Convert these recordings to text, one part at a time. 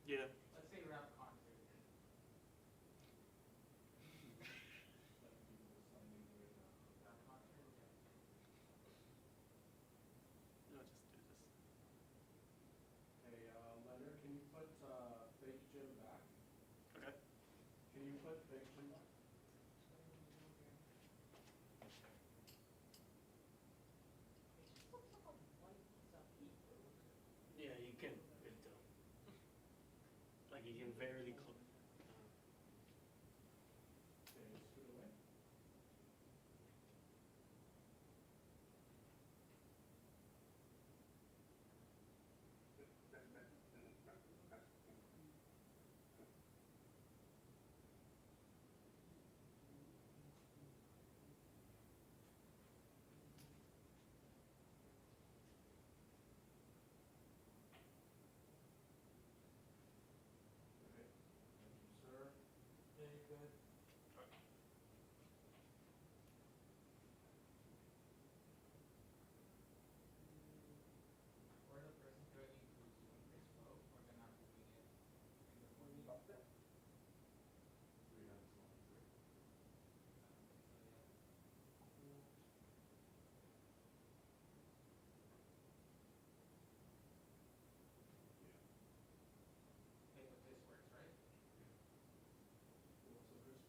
Yeah. Let's say you're at a concert. At a concert, yeah. No, just do this. Hey, Leonard, can you put Fake Jim back? Okay. Can you put Fake Jim back? It just looks like a white piece of paper. Yeah, you can. Like you can barely close. Okay, just put it away. Okay, thank you, sir. Yeah, you're good. Or the person directly who's doing this flow, or they're not moving it in the morning. Up there. Three on this one, three. Yeah. Okay, but this works, right? What's the first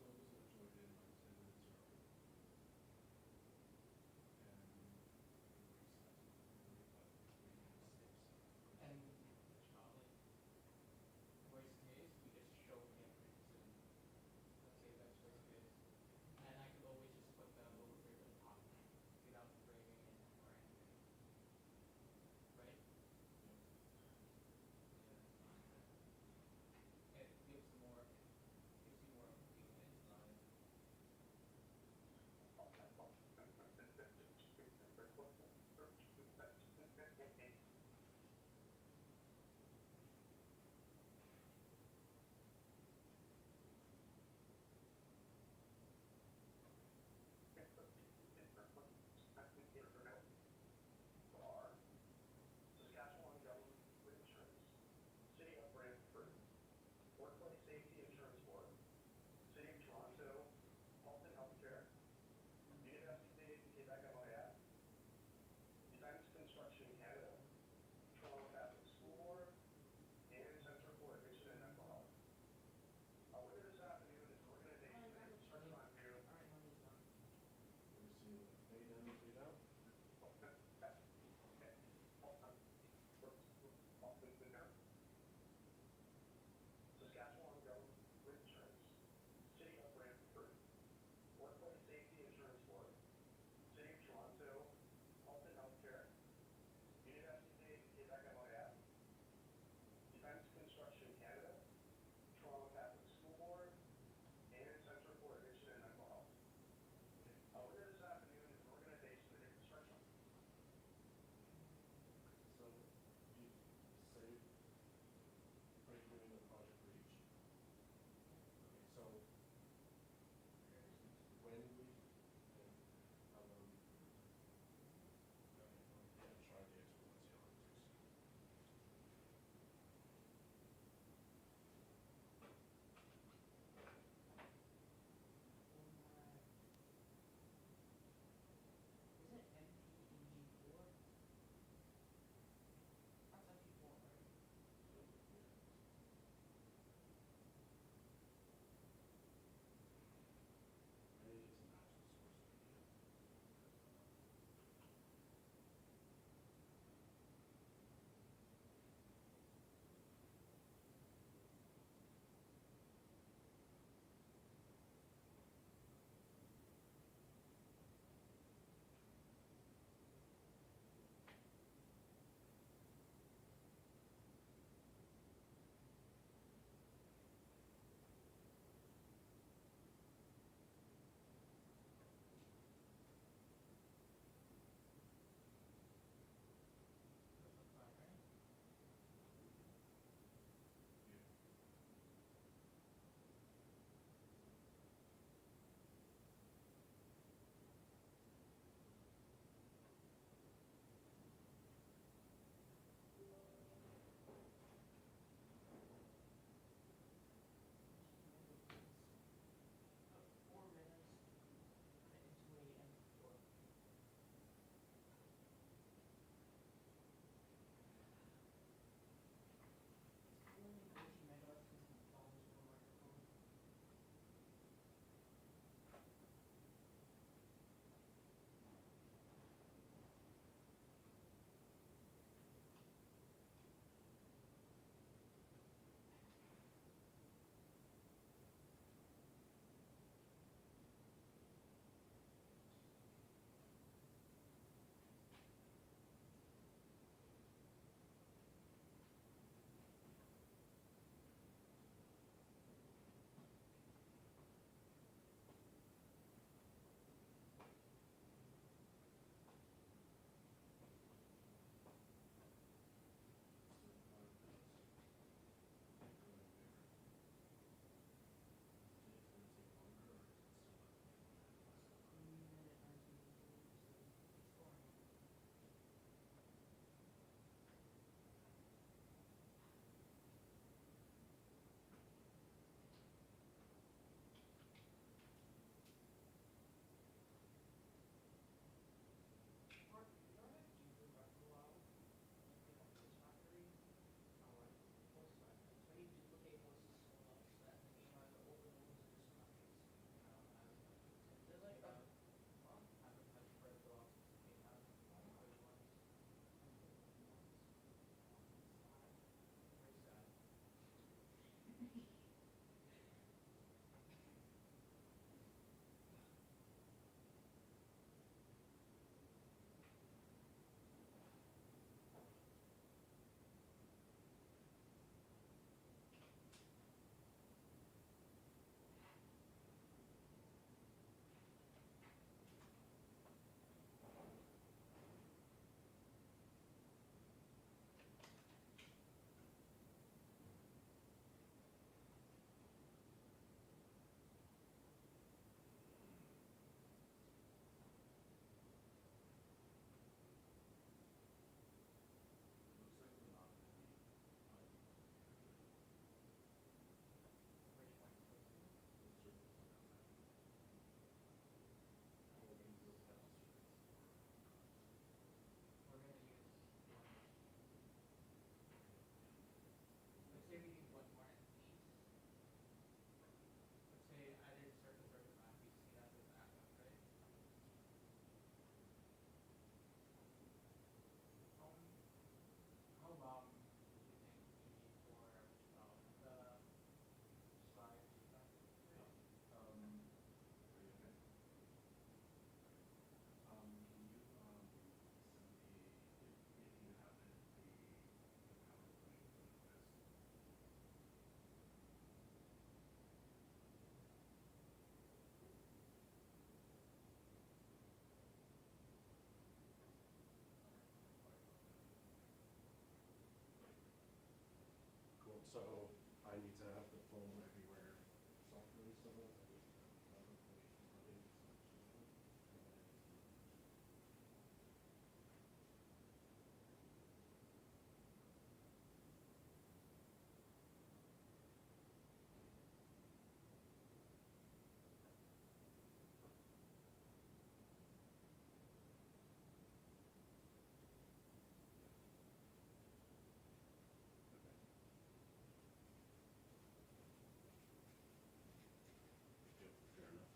Yep, fair enough.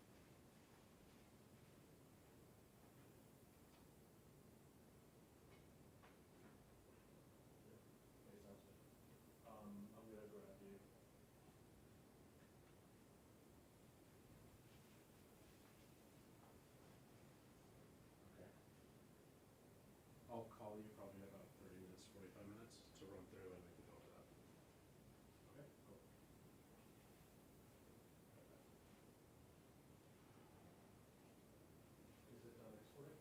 Okay, sounds good. I'm gonna grab you. Okay. I'll call you probably in about 30 minutes, 45 minutes to run through and we can go over that. Okay, cool. Is it done exporting?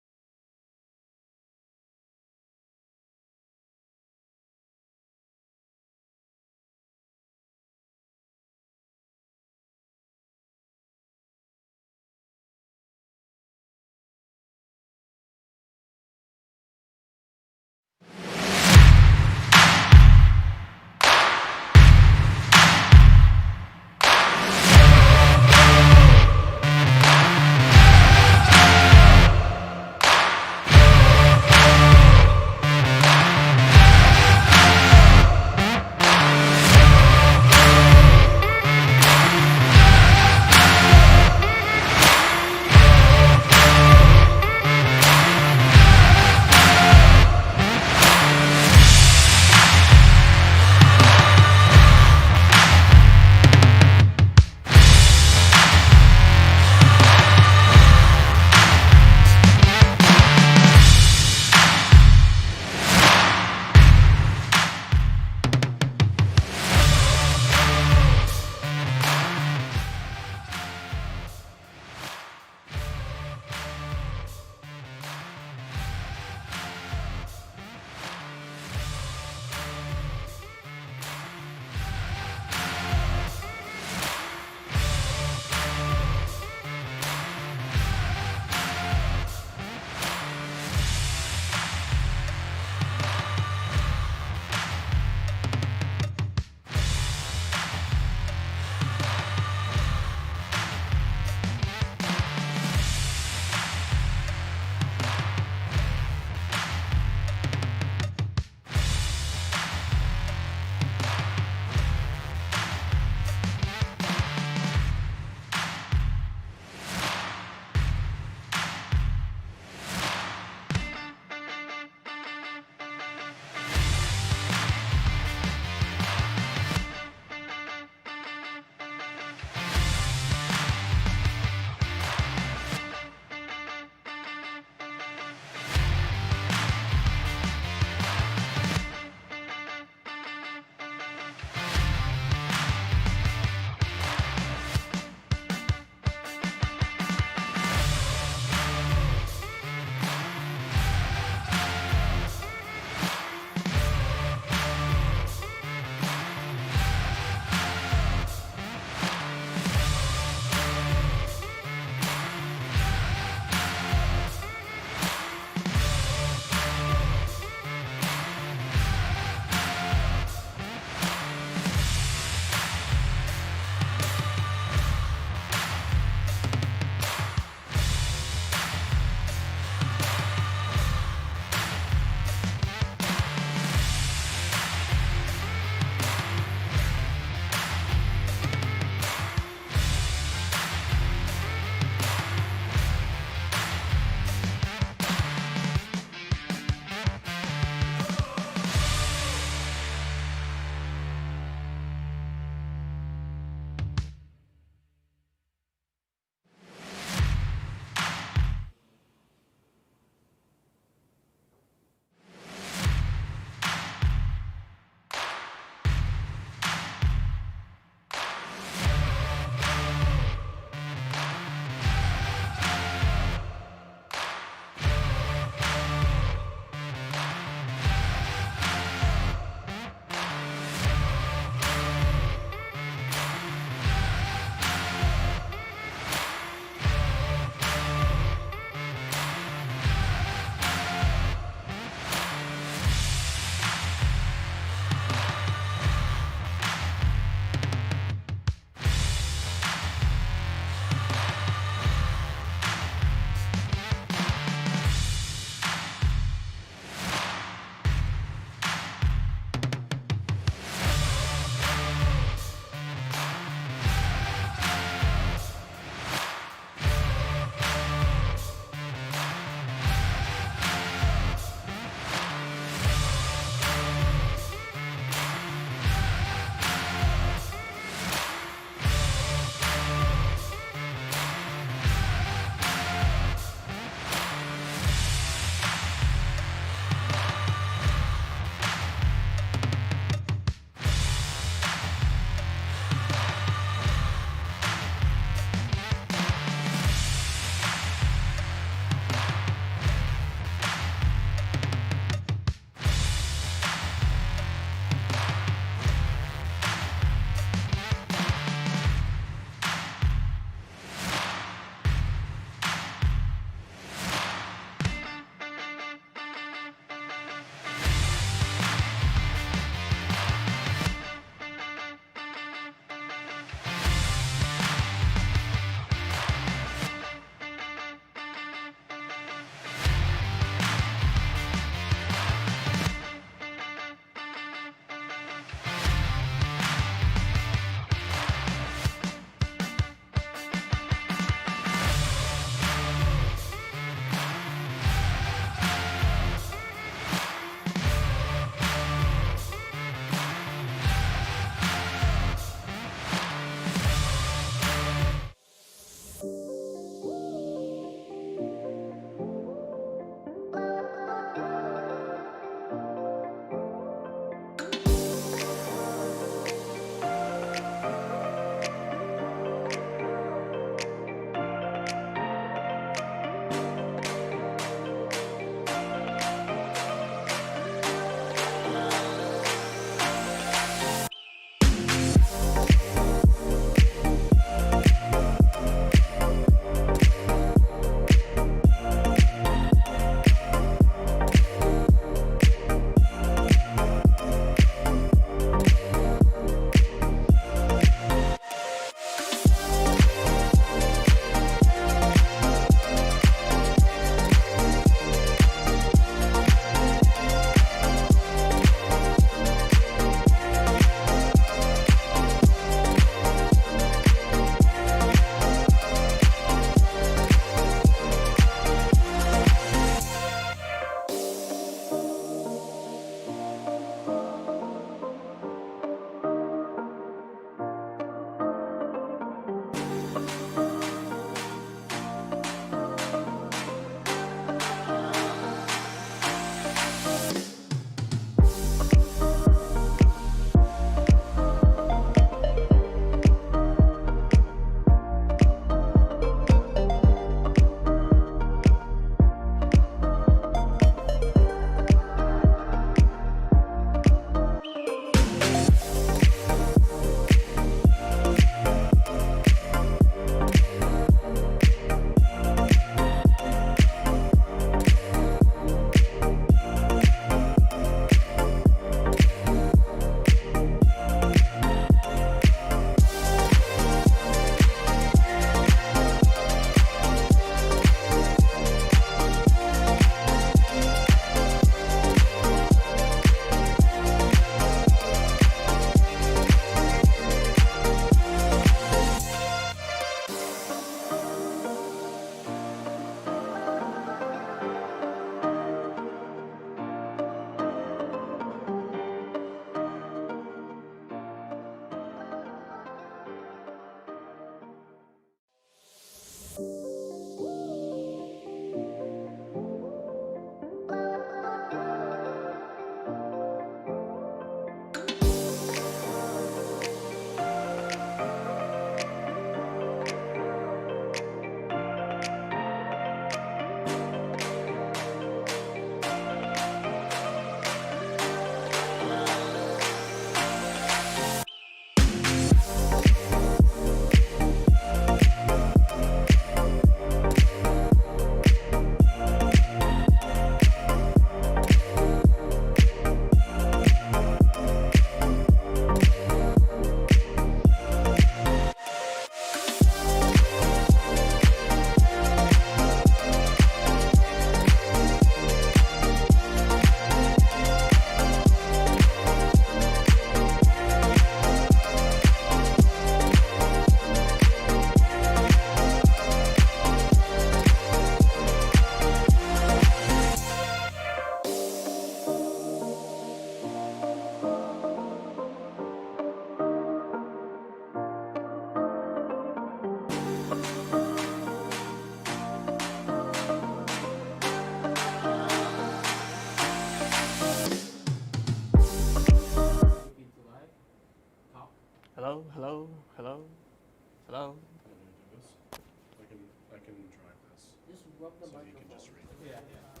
Rub the so you can microphone. just read. Yeah, yeah.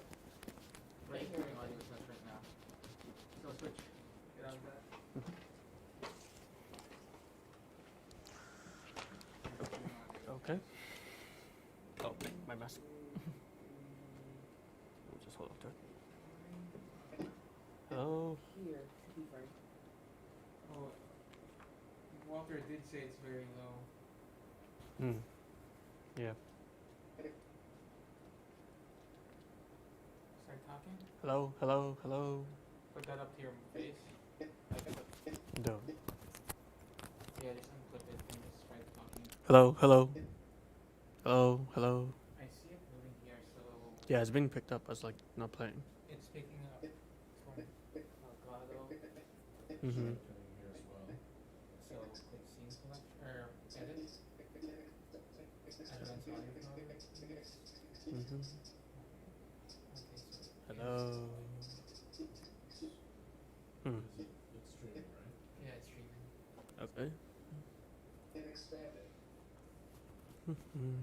We're hearing audio test right now. So switch. Get out of that. Okay. Oh, my mask. We'll just hold on to it. Hello. Here, to be frank. Oh, Walter did say it's very low. Hmm. Yeah. Start talking. Hello. Hello. Hello. Put that up to your face. No. Yeah, just unclip it and just try talking. Hello. Hello. Hello. Hello. I see it moving here, so Yeah, it's being picked up as like not playing. it's picking up from Elgato. Mm-hmm. Can you hear as well? So click scene select or edit. Advanced audio mode. Mm-hmm. Okay, so Hello. Hmm. It's streaming, right? yeah, it's streaming. Okay. Mm-hmm.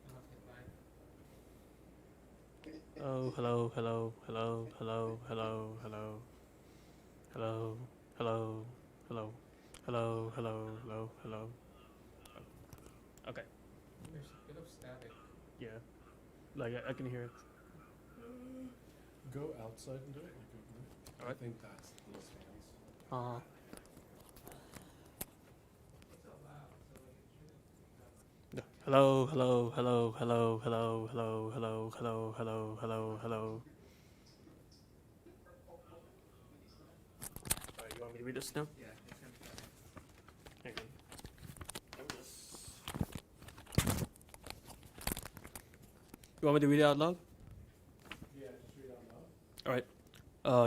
Now let's hit live. Oh, hello, hello, hello, hello, hello, hello, hello, hello, hello, hello, hello, hello, hello. Okay. There's a bit of static. Yeah. Like I can hear it. Go outside and do it. I Alright. think that's these fans. It's so loud, so like it shouldn't pick up. Yeah. Hello, hello, hello, hello, hello, hello, hello, hello, hello, hello, hello. Alright, you want me to read this now? Yeah, it's gonna be static. Hang on. You want me to read it out loud? Yeah, just read out loud. All right.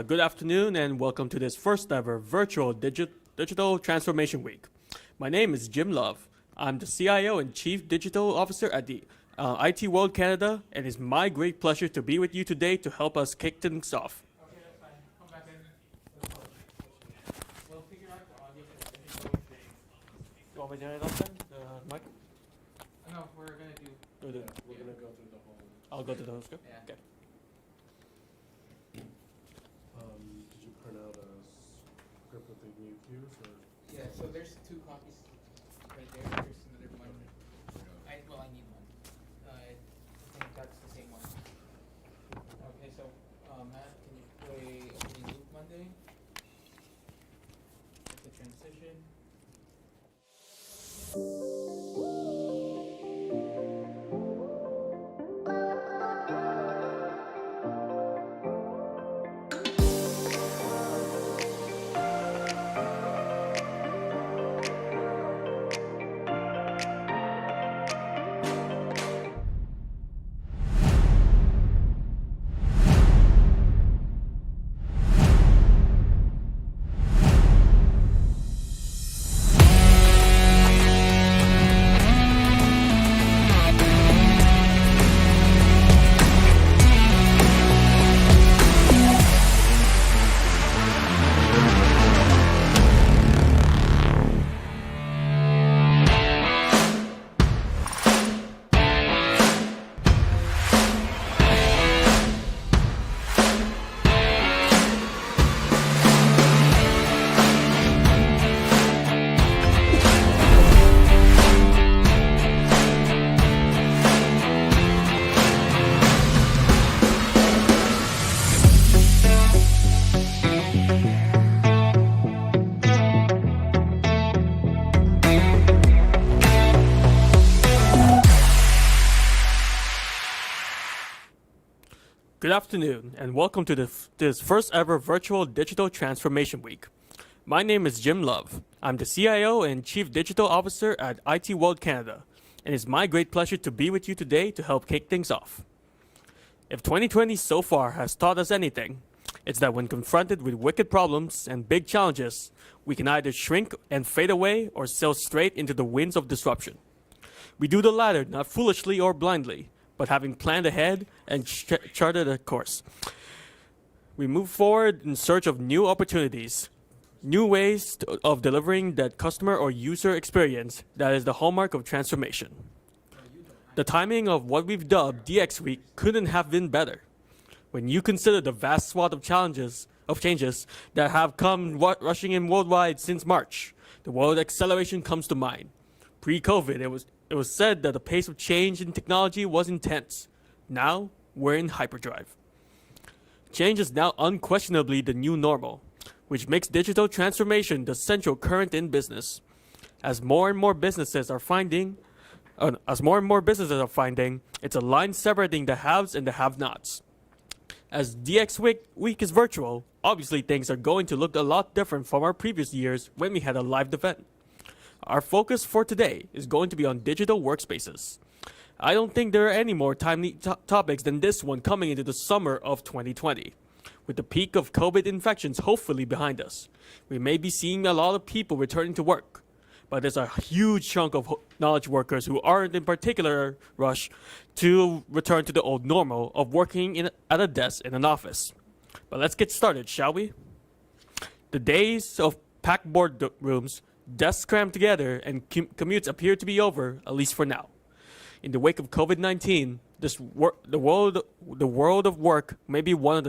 Good afternoon and welcome to this first ever virtual digital transformation week. My name is Jim Love. I'm the CIO and Chief Digital Officer at the IT World Canada, and it's my great pleasure to be with you today to help us kick things off. Okay, that's fine. Come back in. We'll figure out the audio for the digital thing. You want me to turn it off then? The mic? No, we're gonna do. Or the- Yeah, we're gonna go through the whole. I'll go to the host. Yeah. Okay. Did you print out a script with the new cues or? Yeah, so there's two copies right there. There's another one. I need one. I think that's the same one. Okay, so Matt, can you play opening loop Monday? With the transition. Good afternoon and welcome to this first ever virtual digital transformation week. My name is Jim Love. I'm the CIO and Chief Digital Officer at IT World Canada, and it's my great pleasure to be with you today to help kick things off. If 2020 so far has taught us anything, it's that when confronted with wicked problems and big challenges, we can either shrink and fade away or sail straight into the winds of disruption. We do the latter not foolishly or blindly, but having planned ahead and charted a course. We move forward in search of new opportunities, new ways of delivering that customer or user experience that is the hallmark of transformation. No, you don't. I The timing of what we've dubbed DX Week couldn't have been better. When you consider the vast swath of changes that have come rushing in worldwide since March, the word acceleration comes to mind. Pre-COVID, it was said that the pace of change in technology was intense. Now, we're in hyperdrive. Change is now unquestionably the new normal, which makes digital transformation the central current in business. As more and more businesses are finding, it's a line separating the haves and the have-nots. As Week is virtual, obviously things are going to look a lot different from our previous years when we had a live event. Our focus for today is going to be on digital workspaces. I don't think there are any more timely topics than this one coming into the summer of 2020. With the peak of COVID infections hopefully behind us, we may be seeing a lot of people returning to work. But there's a huge chunk of knowledge workers who aren't in particular rush to return to the old normal of working at a desk in an office. But let's get started, shall we? The days of packed boardrooms, desks crammed together, and commutes appear to be over, at least for now. In the wake of COVID-19, the world of work may be one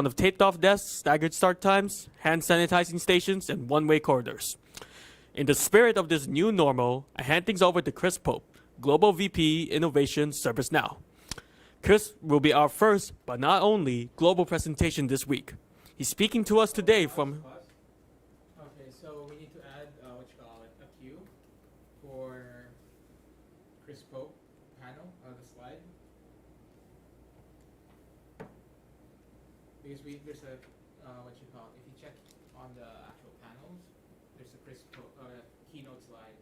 of taped-off desks, staggered start times, hand sanitizing stations, and one-way corridors. In the spirit of this new normal, I hand things over to Chris Pope, Global VP Innovation ServiceNow. Chris will be our first, but not only, global presentation this week. He's speaking to us today from... Okay, so we need to add, a queue for Chris Pope panel on the slide. Because there's a, if you check on the actual panels, there's a Chris Pope, keynote slide.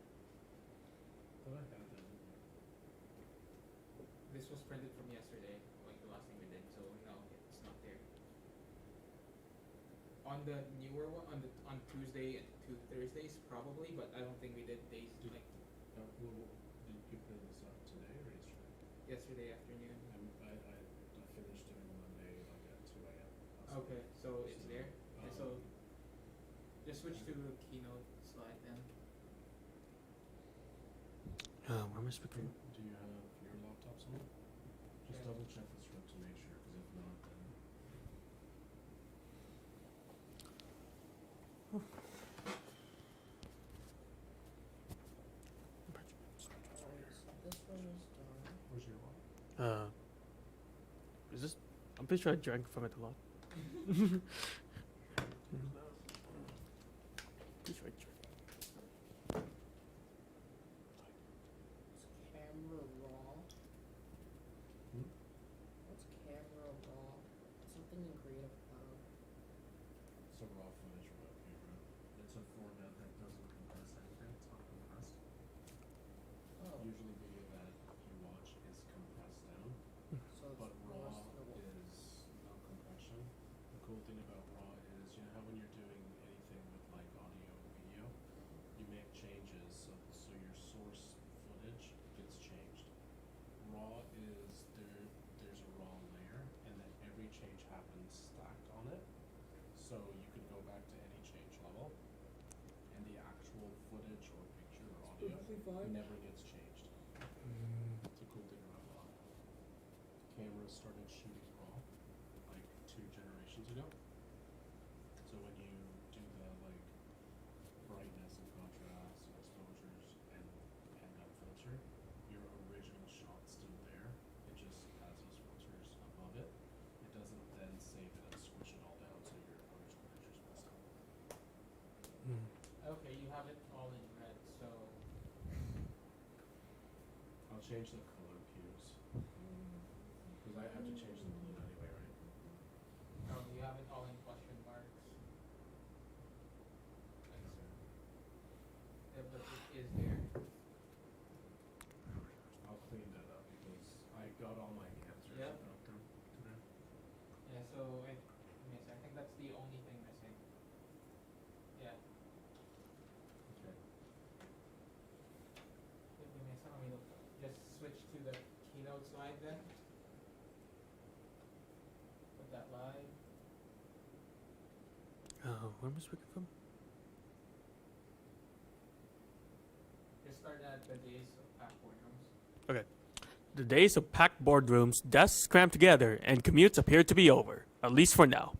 This was printed from yesterday, like the last thing we did, so no, it's not there. On the newer one, on Tuesday and Thursdays probably, but I don't think we did days like Did you print this up today or yesterday? yesterday afternoon. I finished doing Monday like at 2 a.m. Okay, so it's there. And so just switch to the keynote slide then. where am I speaking? Do you have your laptops on? Just Yeah. double check this room to make sure, because if not, then. Where's your wallet? Is this... I'm pretty sure I drank from it a lot. Pretty sure I drank. Camera raw. Hmm? What's camera raw? Something in Creative Cloud. It's a raw footage from a camera. It's a format that doesn't compress anything, it's uncompressed. Oh, Usually video that you watch is compressed down, so it's but raw more stable. is no compression. The cool thing about raw is, you know how when you're doing anything with like audio and video, you make changes so your source footage gets changed. Raw is there's a raw layer, and then every change happens stacked on it, so you can go back to any change level, and the actual footage or picture or audio never gets changed. It's a cool thing about raw. Cameras started shooting raw like 2 generations ago. So when you do the like brightness and contrast and exposures and that filter, your original shot's still there. It just has those filters above it. It doesn't then save it and squish it all down so your original picture's messed up. Okay, you have it all in red, so I'll change the color cues, because I have to change the blue anyway, right? you have it all in question marks. Yeah, but it is there. I'll clean that up because I got all my answers Yeah. without them today. Yeah, so I think that's the only thing missing. Yeah. Okay. Just switch to the keynote slide then. Put that live. Where am I speaking from? Just start at the days of packed boardrooms. Okay. The days of packed boardrooms, desks crammed together, and commutes appear to be over, at least for now.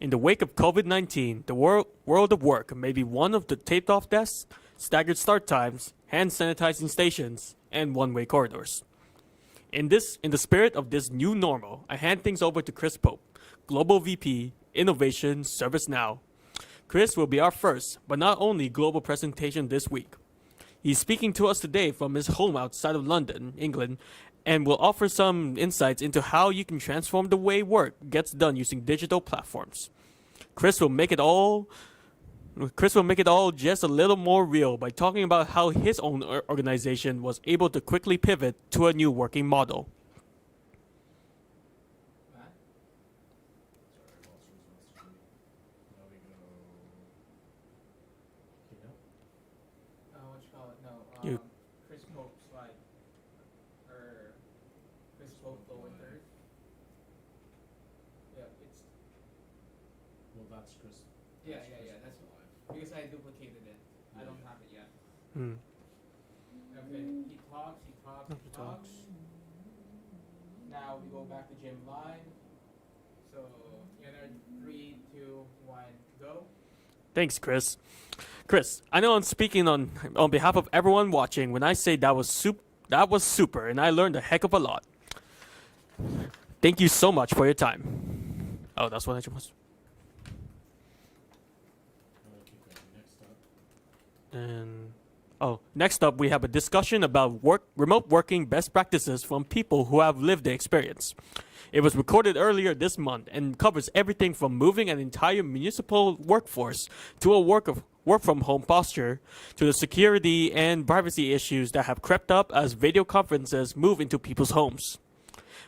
In the wake of COVID-19, the world of work may be one of the taped-off desks, staggered start times, hand sanitizing stations, and one-way corridors. In the spirit of this new normal, I hand things over to Chris Pope, Global VP, Innovation, ServiceNow. Chris will be our first, but not only global presentation this week. He's speaking to us today from his home outside of London, England, and will offer some insights into how you can transform the way work gets done using digital platforms. Chris will make it all just a little more real by talking about how his own organization was able to quickly pivot to a new working model. Matt? Sorry, Walter's wants to read. Now we go. What you call it? No. You- Chris Pope slide. Or Chris Pope lower third. Yeah, it's Well, that's Chris. yeah, that's yeah, Chris yeah. That's live. because I duplicated it. I don't have it yet. Hmm. Okay. He talks. He talks. He talks. Now we go back to Jim live. So you know, 3, 2, 1, go. Thanks, Chris. Chris, I know I'm speaking on behalf of everyone watching when I say that was super, and I learned a heck of a lot. Thank you so much for your time. Oh, that's what I was. Keep going. Next up. And next up we have a discussion about remote working best practices from people who have lived the experience. It was recorded earlier this month and covers everything from moving an entire municipal workforce to a work from home posture to the security and privacy issues that have crept up as video conferences move into people's homes.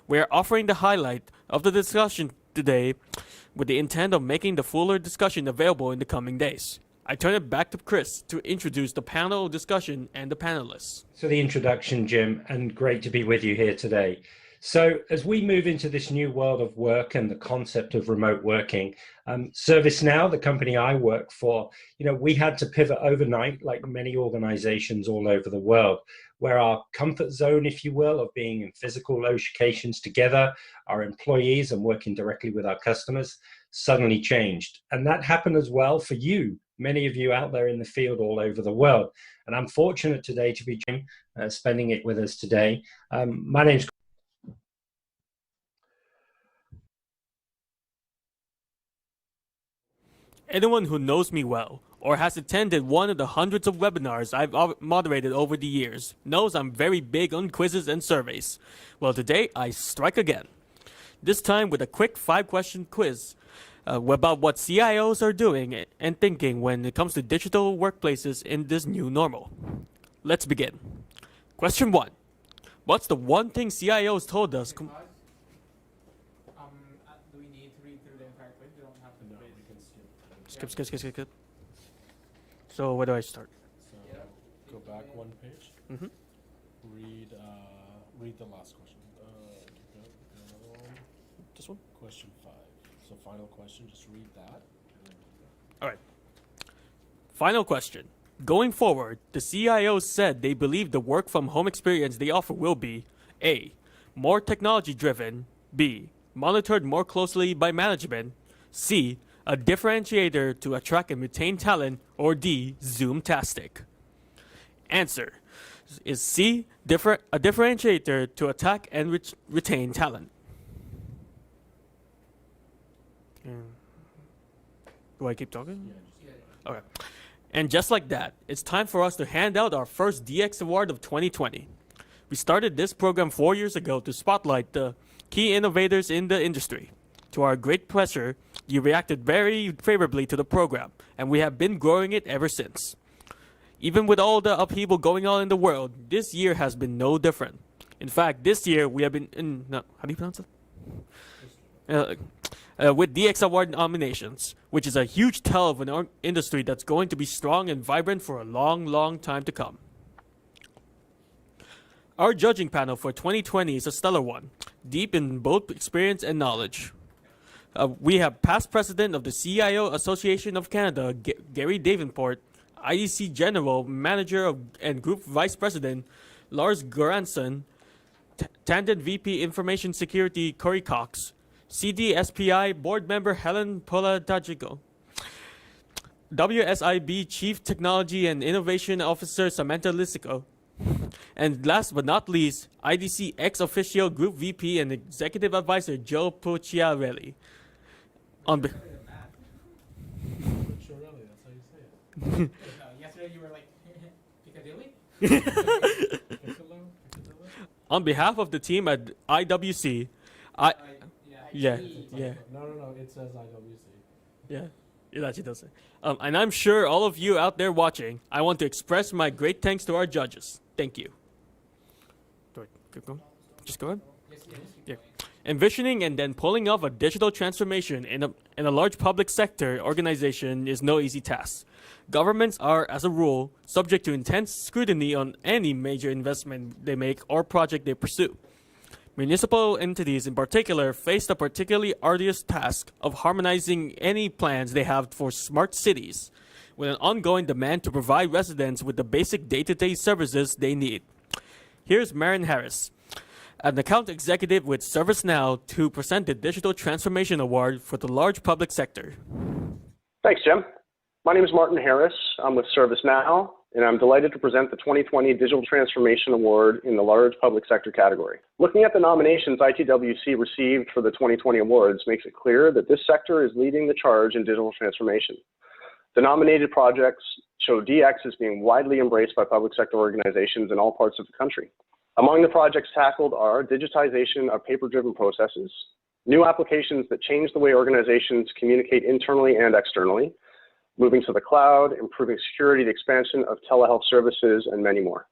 We are offering the highlight of the discussion today with the intent of making the fuller discussion available in the coming days. I turn it back to Chris to introduce the panel discussion and the panelists. For the introduction, Jim, and great to be with you here today. So as we move into this new world of work and the concept of remote working, ServiceNow, the company I work for, we had to pivot overnight like many organizations all over the world, where our comfort zone, if you will, of being in physical locations together, our employees and working directly with our customers suddenly changed. And that happened as well for you, many of you out there in the field all over the world. And I'm fortunate today to be spending it with us today. My name's Anyone who knows me well or has attended one of the hundreds of webinars I've moderated over the years knows I'm very big on quizzes and surveys. Well, today I strike again. This time with a quick 5-question quiz about what CIOs are doing and thinking when it comes to digital workplaces in this new normal. Let's begin. Question 1. What's the one thing CIOs told us? Do we need to read through the entire quiz? We don't have to No, quiz. we can skip. Skip. So where do I start? So Yeah. go back one page. Mm-hmm. Read the last question. Keep going. This one? Question 5. So final question, just read that. And then All right. Final question. Going forward, the CIOs said they believe the work from home experience they offer will be A. More technology driven, B. Monitored more closely by management, C. A differentiator to attract and retain talent, or D. Zoom-tastic. Answer is C. A differentiator to attack and retain talent. Do I keep talking? yeah, just Yeah. Okay. And just like that, it's time for us to hand out our first DX Award of 2020. We started this program 4 years ago to spotlight the key innovators in the industry. To our great pleasure, you reacted very favorably to the program, and we have been growing it ever since. Even with all the upheaval going on in the world, this year has been no different. In fact, this year we have been how do you pronounce it? With DX Award nominations, which is a huge tell of an industry that's going to be strong and vibrant for a long, long time to come. Our judging panel for 2020 is a stellar one, deep in both experience and knowledge. We have past president of the CIO Association of Canada, Gary Davenport, IDC General Manager and Group Vice President, Lars Göransson, Tandon VP Information Security Corey Cox, CDSPI Board Member Helen Poladajigo, WSIB Chief Technology and Innovation Officer Samantha Lisico, and last but not least, IDC ex officio Group VP and Executive Advisor Joe Pucciarelli. On be- Pucciarelli, that's how you say it. Yesterday you were like, Piccadilly? Piccolo? on behalf of the team at IWC, yeah, yeah. No, it says IWC. Yeah, it actually does. And I'm sure all of you out there watching, I want to express my great thanks to our judges. Thank you. Do I keep going? Just go ahead. Yes, Yeah. Envisioning and then pulling off a digital transformation in a large public sector organization is no easy task. Governments are, as a rule, subject to intense scrutiny on any major investment they make or project they pursue. Municipal entities in particular face the particularly arduous task of harmonizing any plans they have for smart cities, with an ongoing demand to provide residents with the basic day-to-day services they need. Here's Marin Harris, an account executive with ServiceNow, to present the Digital Transformation Award for the large public sector. Thanks, Jim. My name is Martin Harris. I'm with ServiceNow, and I'm delighted to present the 2020 Digital Transformation Award in the large public sector category. Looking at the nominations ITWC received for the 2020 awards makes it clear that this sector is leading the charge in digital transformation. The nominated projects show DX as being widely embraced by public sector organizations in all parts of the country. Among the projects tackled are digitization of paper-driven processes, new applications that change the way organizations communicate internally and externally, moving to the cloud, improving security, the expansion of telehealth services, and many more.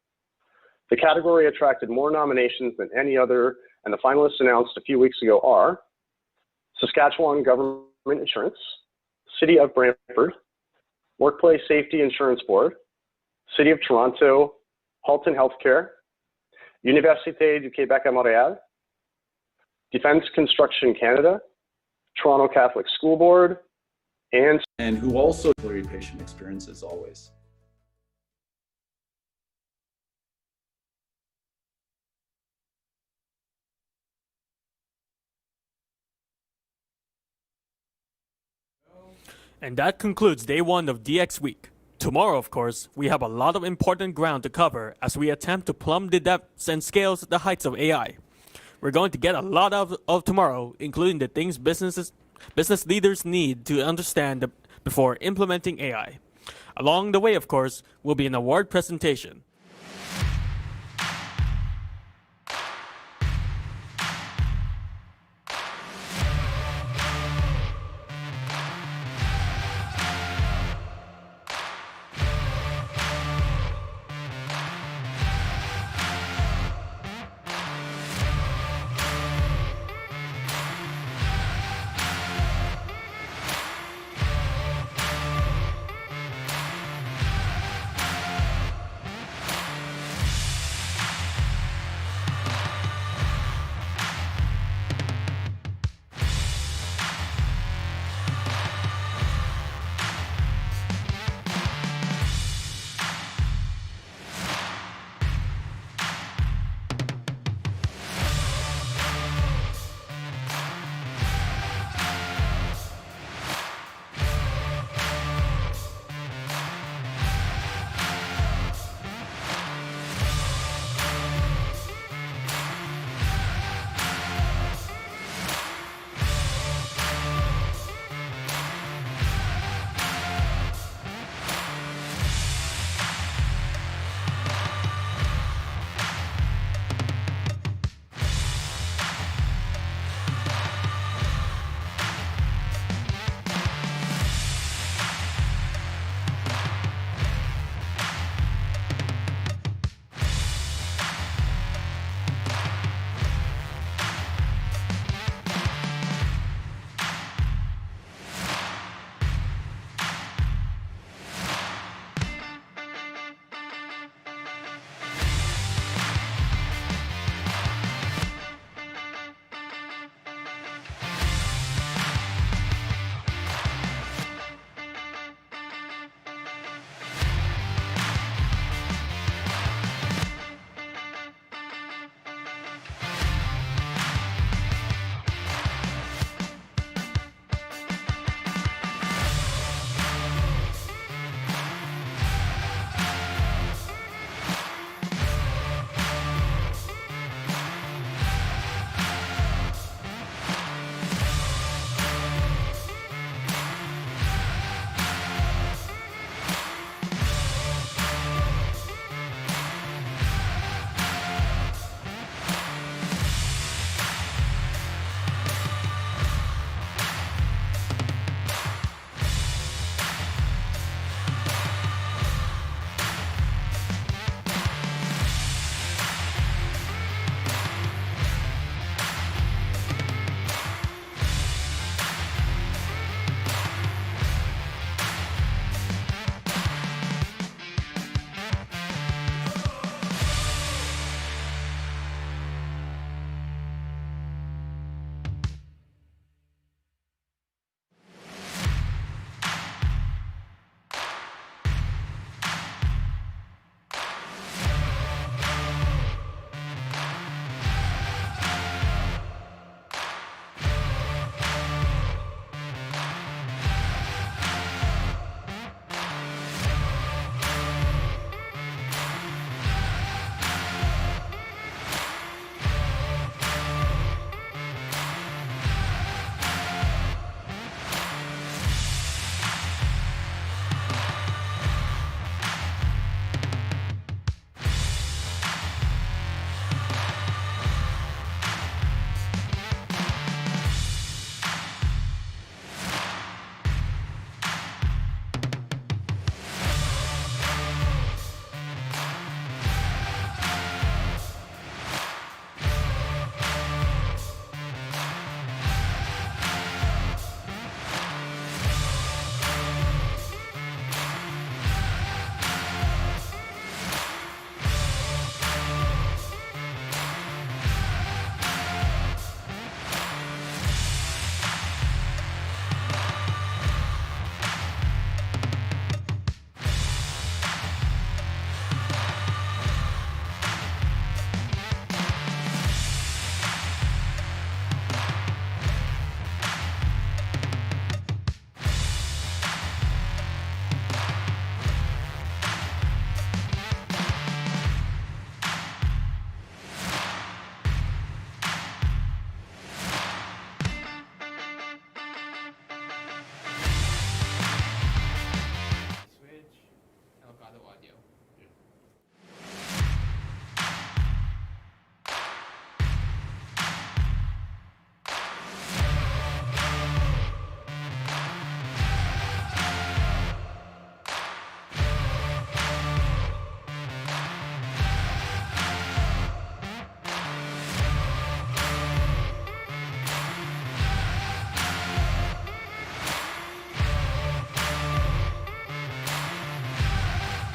The category attracted more nominations than any other, and the finalists announced a few weeks ago are Saskatchewan Government Insurance, City of Brantford, Workplace Safety Insurance Board, City of Toronto, Halton Healthcare, Université du Québec à Montréal, Defense Construction Canada, Toronto Catholic School Board, and who also exemplary patient experiences always. And that concludes day one of DX Week. Tomorrow, of course, we have a lot of important ground to cover as we attempt to plumb the depths and scales the heights of AI. We're going to get a lot of tomorrow, including the things business leaders need to understand before implementing AI. Along the way, of course, will be an award presentation.